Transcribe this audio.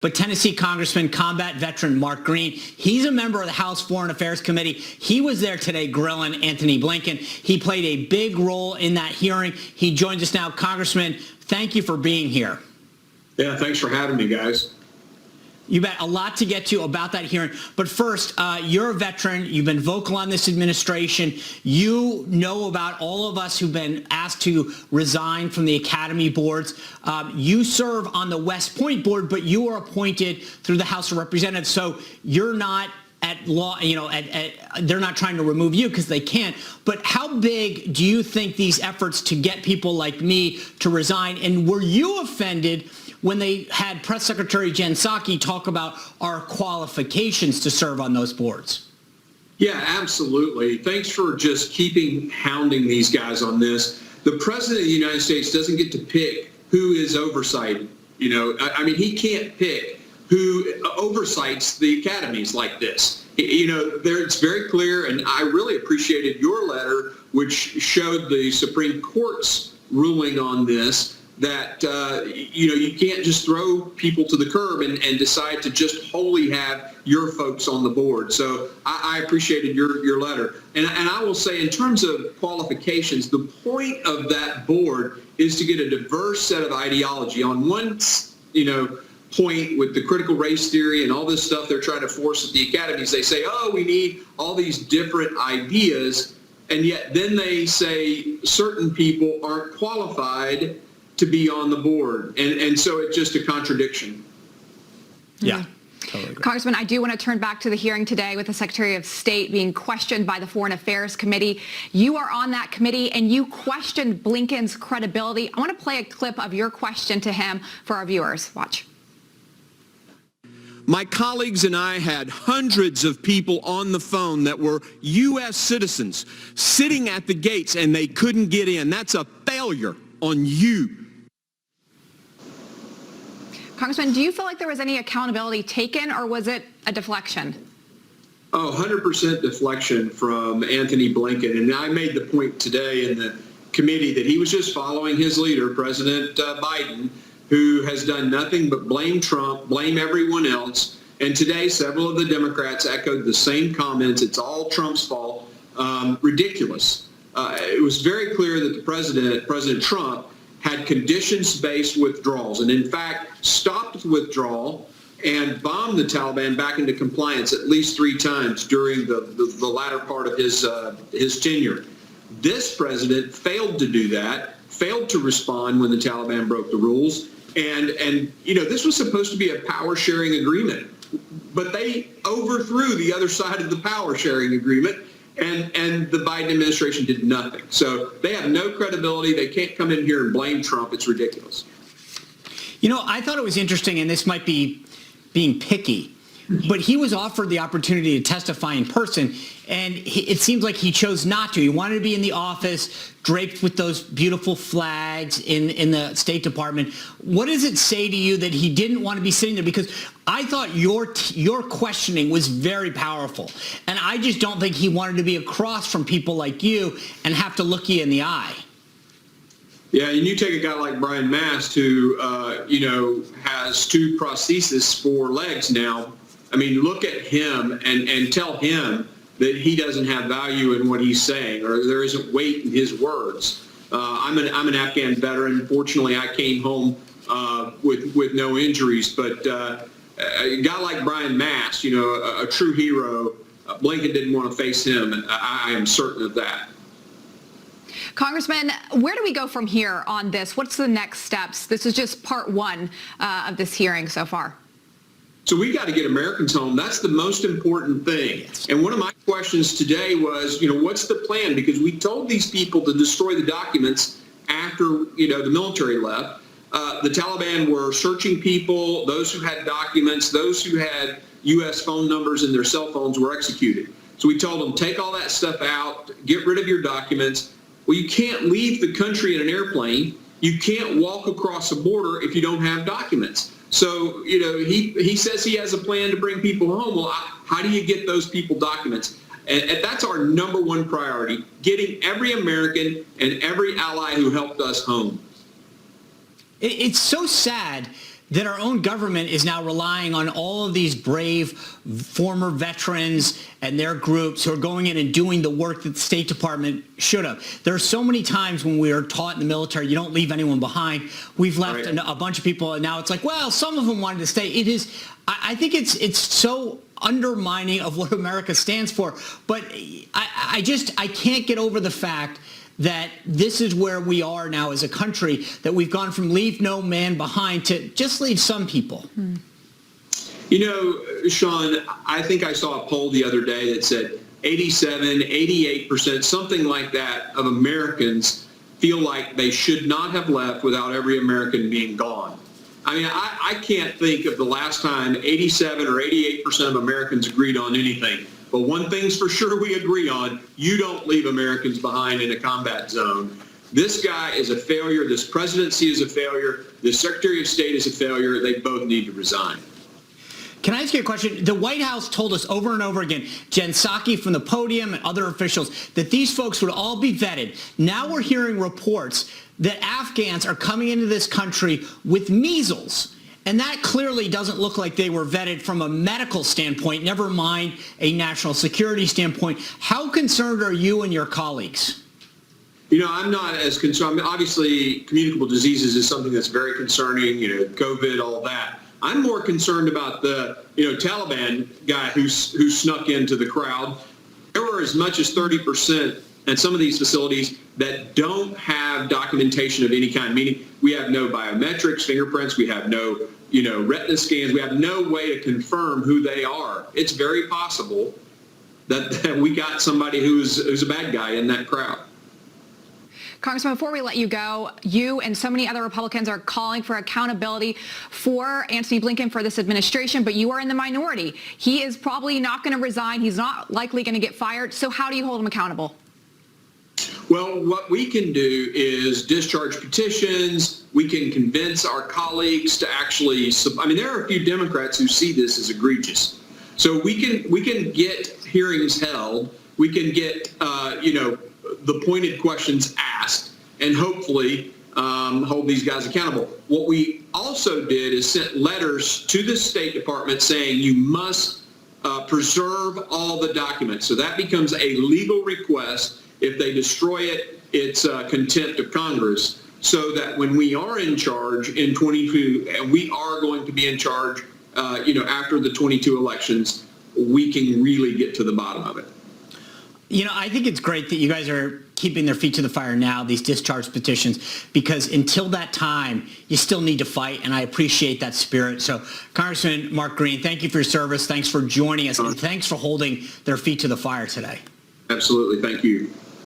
But Tennessee Congressman, combat veteran Mark Green, he's a member of the House Foreign Affairs Committee. He was there today grilling Anthony Blinken. He played a big role in that hearing. He joins us now. Congressman, thank you for being here. Yeah, thanks for having me, guys. You bet. A lot to get to about that hearing. But first, you're a veteran. You've been vocal on this administration. You know about all of us who've been asked to resign from the academy boards. You serve on the West Point board, but you are appointed through the House of Representatives. So you're not at law, they're not trying to remove you because they can't. But how big do you think these efforts to get people like me to resign? And were you offended when they had Press Secretary Jen Psaki talk about our qualifications to serve on those boards? Yeah, absolutely. Thanks for just hounding these guys on this. The President of the United States doesn't get to pick who is oversight. He can't pick who oversights the academies like this. It's very clear, and I really appreciated your letter, which showed the Supreme Court's ruling on this, that you can't just throw people to the curb and decide to just wholly have your folks on the board. So I appreciated your letter. And I will say, in terms of qualifications, the point of that board is to get a diverse set of ideology. On one point with the critical race theory and all this stuff they're trying to force at the academies, they say, oh, we need all these different ideas, and yet then they say certain people aren't qualified to be on the board. And so it's just a contradiction. Yeah. Totally agree. Congressman, I do want to turn back to the hearing today with the Secretary of State being questioned by the Foreign Affairs Committee. You are on that committee and you questioned Blinken's credibility. I want to play a clip of your question to him for our viewers. Watch. My colleagues and I had hundreds of people on the phone that were U.S. citizens sitting at the gates and they couldn't get in. That's a failure on you. Congressman, do you feel like there was any accountability taken, or was it a deflection? Oh, 100% deflection from Anthony Blinken. And I made the point today in the committee that he was just following his leader, President Biden, who has done nothing but blame Trump, blame everyone else. And today, several of the Democrats echoed the same comments. It's all Trump's fault. Ridiculous. It was very clear that President Trump, had conditions-based withdrawals, and in fact stopped withdrawal and bombed the Taliban back into compliance at least 3 times during the latter part of his tenure. This president failed to do that, failed to respond when the Taliban broke the rules, and this was supposed to be a power-sharing agreement, but they overthrew the other side of the power-sharing agreement. And the Biden administration did nothing. So they have no credibility. They can't come in here and blame Trump. It's ridiculous. I thought it was interesting, and this might be being picky, but he was offered the opportunity to testify in person, and it seems like he chose not to. He wanted to be in the office, draped with those beautiful flags in the State Department. What does it say to you that he didn't want to be sitting there? Because I thought your questioning was very powerful, and I just don't think he wanted to be across from people like you and have to look you in the eye. Yeah, and you take a guy like Brian Mast, who has 2 prostheses for legs now. I mean, look at him and tell him that he doesn't have value in what he's saying, or there isn't weight in his words. I'm an Afghan veteran. Fortunately, I came home with no injuries. But a guy like Brian Mast, a true hero, Blinken didn't want to face him, and I am certain of that. Congressman, where do we go from here on this? What's the next steps? This is just part 1 of this hearing so far. So we got to get Americans home. That's the most important thing. And one of my questions today was, what's the plan? Because we told these people to destroy the documents after, the military left. The Taliban were searching people. Those who had documents, those who had U.S. phone numbers in their cell phones were executed. So we told them, take all that stuff out, get rid of your documents. Well, you can't leave the country in an airplane. You can't walk across the border if you don't have documents. So, he says he has a plan to bring people home. Well, how do you get those people documents? And that's our number 1 priority, getting every American and every ally who helped us home. It's so sad that our own government is now relying on all of these brave former veterans and their groups who are going in and doing the work that the State Department should have. There are so many times when we are taught in the military, you don't leave anyone behind. We've left a bunch of people, and now it's like, well, some of them wanted to stay. It is, I think it's so undermining of what America stands for. But I can't get over the fact that this is where we are now as a country, that we've gone from leave no man behind to just leave some people. You know, Sean, I think I saw a poll the other day that said 87, 88%, something like that, of Americans feel like they should not have left without every American being gone. I mean, I can't think of the last time 87 or 88% of Americans agreed on anything. But one thing's for sure we agree on: you don't leave Americans behind in a combat zone. This guy is a failure. This presidency is a failure. The Secretary of State is a failure. They both need to resign. Can I ask you a question? The White House told us over and over again, Jen Psaki from the podium and other officials, that these folks would all be vetted. Now we're hearing reports that Afghans are coming into this country with measles. And that clearly doesn't look like they were vetted from a medical standpoint, never mind a national security standpoint. How concerned are you and your colleagues? You know, I'm not as concerned. I mean, obviously, communicable diseases is something that's very concerning, you know, COVID, all that. I'm more concerned about the, Taliban guy who snuck into the crowd. There were as much as 30% at some of these facilities that don't have documentation of any kind, meaning we have no biometrics, fingerprints, we have no, retina scans, we have no way to confirm who they are. It's very possible that we got somebody who's a bad guy in that crowd. Congressman, before we let you go, you and so many other Republicans are calling for accountability for Antony Blinken for this administration, but you are in the minority. He is probably not going to resign. He's not likely going to get fired. So how do you hold him accountable? Well, what we can do is discharge petitions. We can convince our colleagues to actually, there are a few Democrats who see this as egregious. So we can get hearings held. We can get, the pointed questions asked, and hopefully hold these guys accountable. What we also did is sent letters to the State Department saying you must preserve all the documents. So that becomes a legal request. If they destroy it, it's contempt of Congress. So that when we are in charge in 22, and we are going to be in charge, after the 22 elections, we can really get to the bottom of it. I think it's great that you guys are keeping their feet to the fire now, these discharge petitions, because until that time, you still need to fight, and I appreciate that spirit. So, Congressman Mark Green, thank you for your service. Thanks for joining us, and thanks for holding their feet to the fire today. Absolutely. Thank you.